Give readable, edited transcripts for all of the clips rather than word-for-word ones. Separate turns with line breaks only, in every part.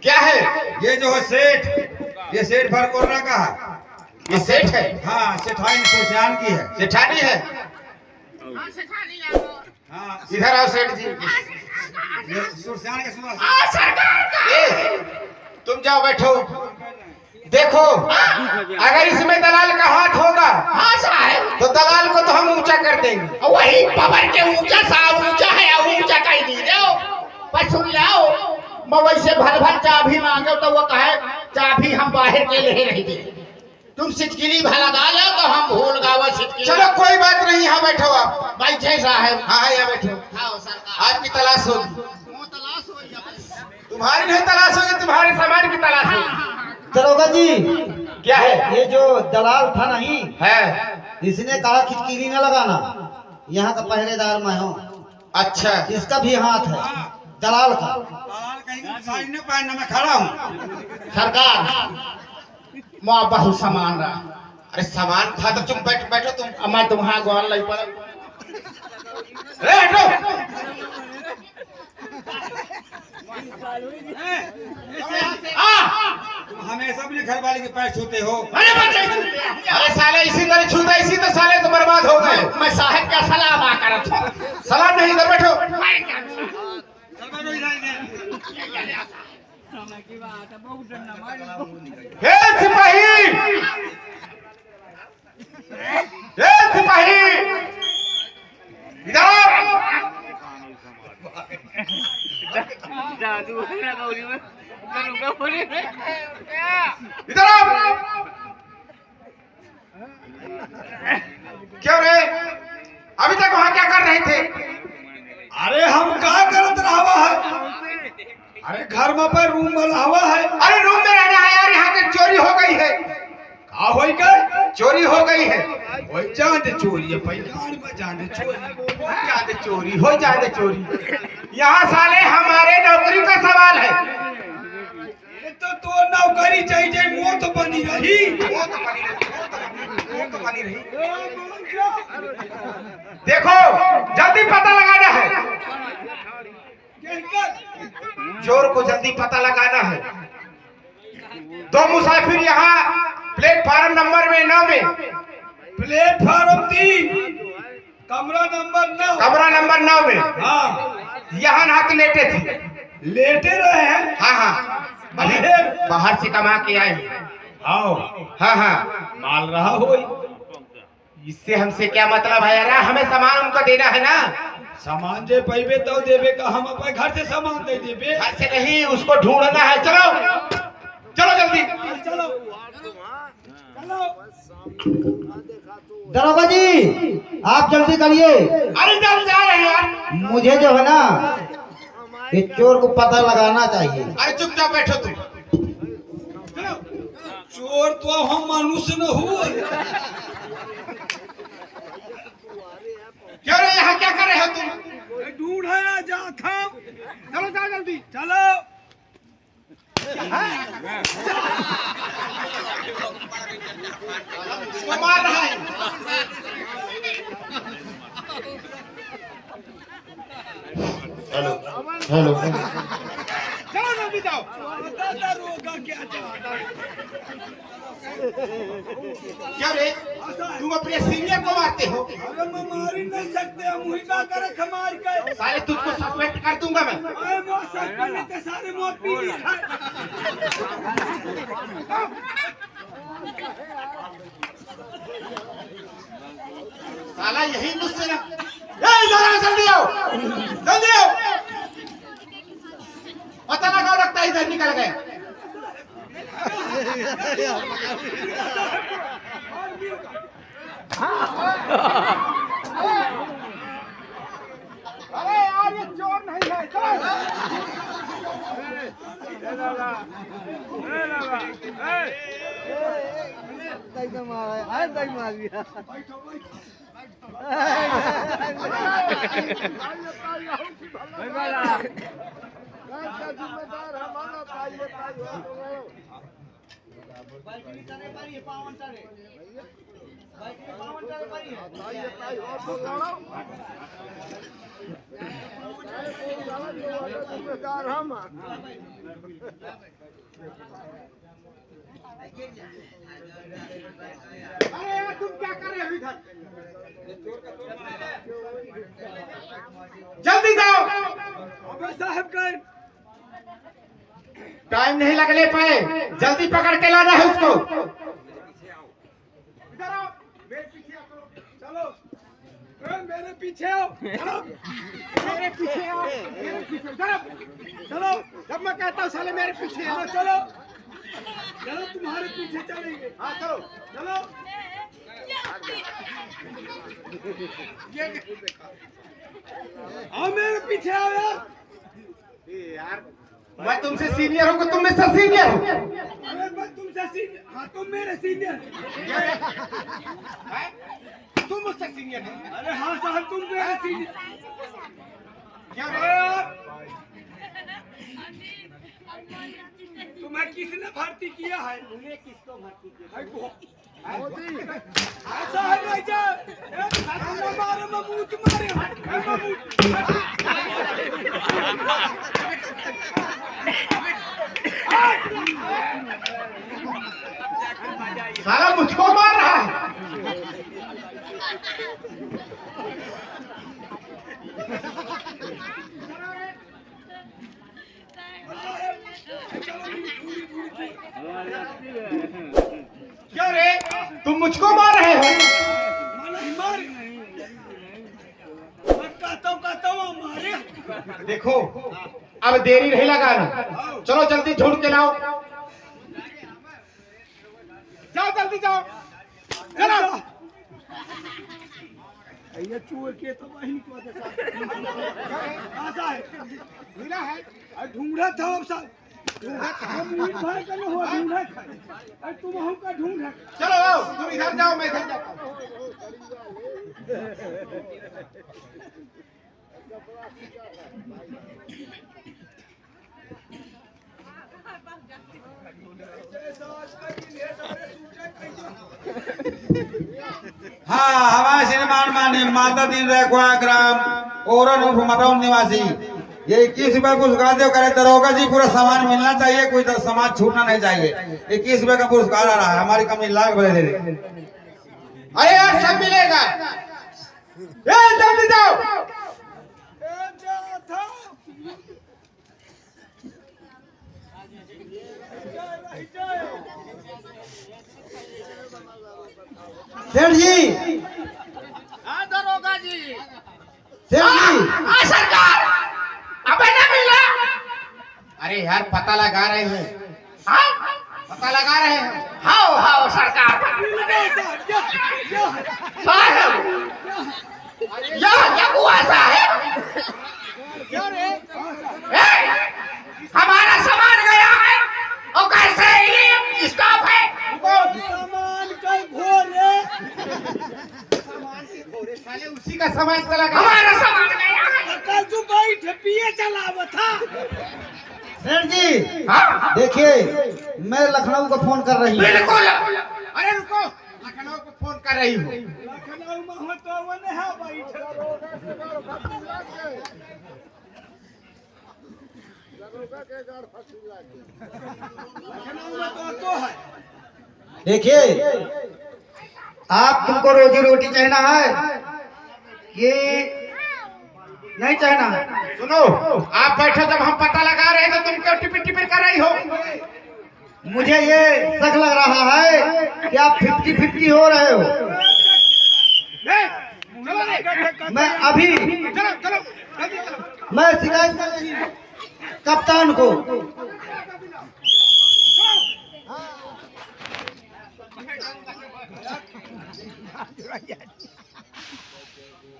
क्या है?
ये जो है सेठ, ये सेठ भर कोरोना का है।
ये सेठ है?
हाँ, सेठानी सुरसियान की है।
सेठानी है?
हाँ,
इधर आओ सेठ जी।
ये सुरसियान के सुना।
तुम जाओ बैठो। देखो, अगर इसमें दलाल का हाथ होगा तो दलाल को तो हम ऊंचा कर देंगे।
वही पवन के ऊंचा साहब ऊंचा है, ऊंचा कह दी जाओ पर सुन लाओ मवई से भर भर चाबी मांगो तो वो कहे चाबी हम बाहर के ले नहीं दे। तुम सिटकिली भला डालो तो हम भूल गावा सिटकिली।
चलो कोई बात नहीं, यहाँ बैठो आप।
बैठे साहब।
हाँ यहाँ बैठो।
हाँ सरकार।
आपकी तलाश होगी।
तलाश हो
तुम्हारी नहीं तलाश होगी, तुम्हारे सामान की तलाश होगी।
दरोगा जी,
क्या है?
ये जो दलाल था नहीं
है,
इसने कहा खिचकीरी न लगाना, यहाँ का पहरेदार मैं हूँ।
अच्छा,
इसका भी हाथ है दलाल का।
दलाल कहीं साड़ी न पहनना, मैं खड़ा हूँ।
सरकार माँ बहुत सामान रहा।
अरे सामान था तो तुम बैठो तुम।
मैं तुम्हारा गोल नहीं पड़ा।
तुम हमेशा अपने घर वाले के पैर छूते हो।
अरे साले इसी तरह छूता, इसी तो साले तो बर्बाद हो गए।
मैं साहब का सलाम आ कर
सलाम नहीं, इधर बैठो। हे सिपाही, हे सिपाही, इधर इधर आओ। क्यों रे, अभी तक वहां क्या कर रहे थे?
अरे हम क्या करत रहा है? अरे घर में पर रूम में रहा है।
अरे रूम में रहना है यार, यहाँ पे चोरी हो गई है।
का होई गए?
चोरी हो गई है।
ओए जान दे चोरी है, पैगान में जान दे चोरी।
जान दे चोरी हो, जान दे चोरी। यहाँ साले हमारे नौकरी का सवाल है।
ये तो नौकरी चाहिए, मौत बनी रही।
वो तो बनी रही, वो तो बनी रही। देखो, जल्दी पता लगाना है। चोर को जल्दी पता लगाना है। दो मुसाफिर यहाँ प्लेटफार्म नंबर 9 में,
प्लेटफार्म 3 कमरा नंबर 9,
कमरा नंबर 9 में,
हाँ
यहाँ नहा के लेटे थे।
लेटे रहे हैं।
हाँ हाँ, अभी बाहर से कमा के आए हैं।
आओ,
हाँ हाँ,
माल रहा हो।
इससे हमसे क्या मतलब है यार? हमें सामान उनको देना है ना।
सामान जे पैबे तो देवे का, हम अपने घर से सामान दे देवे।
घर से नहीं, उसको ढूंढना है। चलो चलो जल्दी।
चलो चलो।
दरोगा जी, आप जल्दी करिए।
अरे जल्दी जा रहे हैं यार।
मुझे जो है ना, ये चोर को पता लगाना चाहिए।
अरे चुपचाप बैठो तुम।
चोर तो हम मनुष्य न हुए।
क्यों रे, यहाँ क्या कर रहे हो तुम?
ढूंढा जा था। चलो जाओ जल्दी चलो।
इसको मार रहा है। हेलो हेलो,
चलो जल्दी जाओ। रोगा क्या
क्या रे, तुम अपने सीनियर को मारते हो?
अरे मैं मार ही नहीं सकते, हम ही ना करे खमार के।
साले तुझको सस्पेंड कर दूंगा मैं।
अरे मौत सस्पेंड के सारे मौत पी ली है।
साला यही मुझसे ना। जल्दी आओ, जल्दी आओ। पता लगाओ, लगता है इधर निकल गए।
अरे यार ये चोर नहीं है।
अरे यार तुम क्या कर रहे हो इधर? जल्दी जाओ।
अबे साहब का
टाइम नहीं लगने पाए, जल्दी पकड़ के लाना है उसको। इधर आओ, मेरे पीछे आओ।
चलो मेरे पीछे आओ, चलो
मेरे पीछे आओ, मेरे पीछे इधर।
चलो
जब मैं कहता हूँ साले मेरे पीछे आओ।
चलो चलो तुम्हारे पीछे चलेंगे।
हाँ चलो
चलो आओ मेरे पीछे आओ यार।
यार मैं तुमसे सीनियर हूँ कि तुम मुझसे सीनियर हो?
अरे मैं तुमसे सीनियर, हाँ तुम मेरे सीनियर।
तुम मुझसे सीनियर हो?
अरे हाँ साहब तुम मेरे सीनियर।
क्या
अरे यार तुम्हें किसने भर्ती किया है?
तूने किसको भर्ती किया?
ऐसा है भाई जान, एक खाना मारे ममूत मारे,
साला मुझको मार रहा है। क्यों रे, तुम मुझको मार रहे हो?
कहता हूँ मारे।
देखो अब देरी नहीं लगाना, चलो जल्दी ढूंढ के लाओ। जाओ जल्दी जाओ, चलो।
ये चूहे के तो वही को ऐसा है
मिला है?
अरे ढूंढा था अब साहब, ढूंढा था हम मीट भाई का न हो ढूंढा। अरे तुम हम का ढूंढा।
चलो आओ, तुम इधर जाओ, मैं इधर जाता हूँ।
हाँ हमारे श्रीमान माने माता दिन रेखवा ग्राम ओरन उर्फ मटौन निवासी ये 21 रुपए पुरस्कार जो करे दरोगा जी पूरा सामान मिलना चाहिए, कोई तो सामान छूटना नहीं चाहिए। 21 रुपए का पुरस्कार आ रहा है, हमारी कंपनी लाख भले दे रही।
अरे यार सब मिलेगा, ए जल्दी जाओ।
सेठ जी,
हाँ दरोगा जी।
सेठ जी,
हाँ सरकार, अबे न मिला।
अरे यार पता लगा रहे हैं,
हाँ
पता लगा रहे हैं।
हाँ हाँ सरकार। साहब यह हुआ साहब, हमारा सामान गया है और कैसे ये स्टॉप है।
सामान का घोरे,
साले उसी का सामान चला गया।
हमारा सामान गया है।
कल तू बैठ पिए चलावा था।
सेठ जी
हाँ
देखिए, मैं लखनऊ को फोन कर रही हूँ।
बिल्कुल।
अरे रुको, लखनऊ को फोन कर रही हूँ।
लखनऊ में हो तो वो नहीं है बैठ। लखनऊ में तो है।
देखिए, आप तुमको रोजी रोटी चाहना है कि नहीं चाहना है?
सुनो, आप बैठो, जब हम पता लगा रहे हैं तो तुम क्यों टिपिर टिपिर कर रही हो?
मुझे ये शक लग रहा है कि आप 50-50 हो रहे हो। मैं अभी
चलो चलो जल्दी चलो।
मैं शिकायत कर रही हूँ कप्तान को।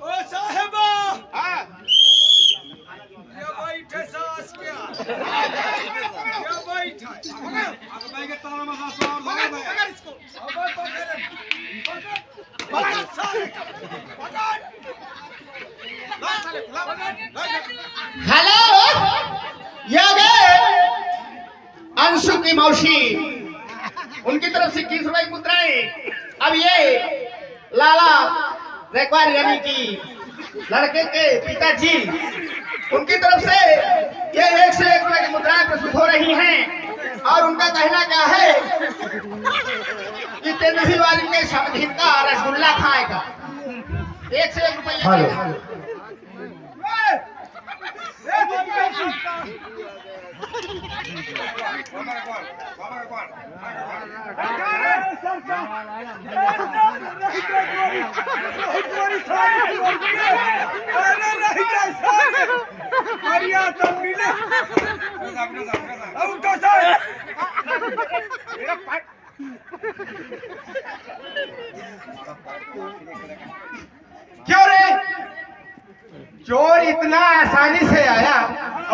ओ साहेबा,
हाँ
ये बैठे सास क्या? ये बैठे। अब मैं के ताला में हाथ मार दो।
पकड़ इसको।
अब पकड़। पकड़ साले। पकड़।
ला साले, ला,
हेलो, ये अंशु की मौसी, उनकी तरफ से 21 रुपए मुद्राएं। अब ये लाला रेकवार यानी की लड़के के पिताजी उनकी तरफ से ये 1 से 1 रुपए की मुद्राएं प्रस्तुत हो रही हैं और उनका कहना क्या है कि तेंदुही वाली के समधीन का रसगुल्ला खाएगा। 1 से 1 रुपया
हेलो क्यों रे चोर इतना आसानी से आया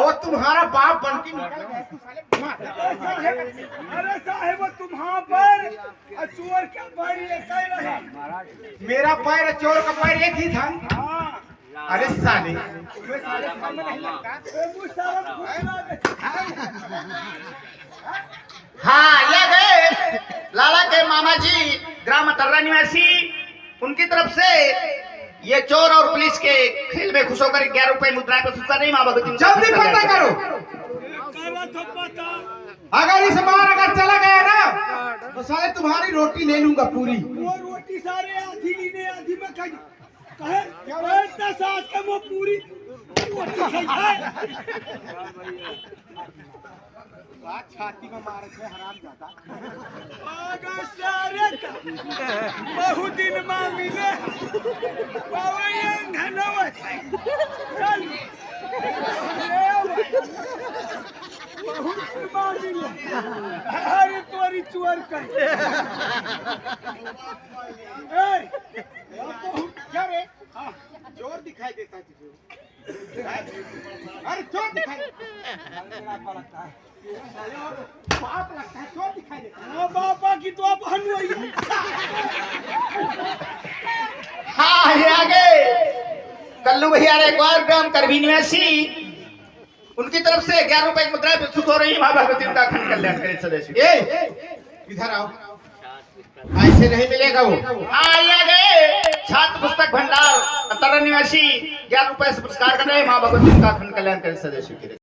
और तुम्हारा बाप बन के निकल गया तू साले
अरे साहेब तुम्हां पर चोर क्या पैर एक ही रहा।
मेरा पैर चोर का पैर एक ही था।
हाँ
अरे साले
साले सामने नहीं लगता मुझ सारा घुसना दे।
हाँ ये गए लाला के मामा जी ग्राम अतर्रा निवासी उनकी तरफ से ये चोर और पुलिस के खेल में खुश होकर 11 रुपए मुद्राएं प्रस्तुत कर रही माँ भगवती।
जल्दी पता करो
काला तो पता
अगर इस बार अगर चला गया ना तो साले तुम्हारी रोटी ले लूंगा पूरी।
वो रोटी सारे आधी लीने आधी में खाई कहे इतना सास के वो पूरी रोटी खाई है।
छाती में मारे थे हराम जाता
आगा सारे का बहुत दिन में मिले बाबा ये धन्यवाद चल बहुत दिन में मिले अरे तोरी चोर कर
क्या रे चोर दिखाई देता है तुझे? अरे चोर दिखाई बाप लगता है चोर दिखाई देता है।
हाँ बापा की तो अब हनुई है।
हाँ ये आगे कल्लू भैया रे ग्वार ग्राम करभी निवासी उनकी तरफ से 11 रुपए की मुद्राएं प्रस्तुत हो रही माँ भगवती उनका खंड कल्याण करे सदस्य।
इधर आओ ऐसे नहीं मिलेगा वो।
आया गए छात्र पुस्तक भंडार अतर्रा निवासी 11 रुपए से पुरस्कार कर रहे माँ भगवती उनका खंड कल्याण करे सदस्य।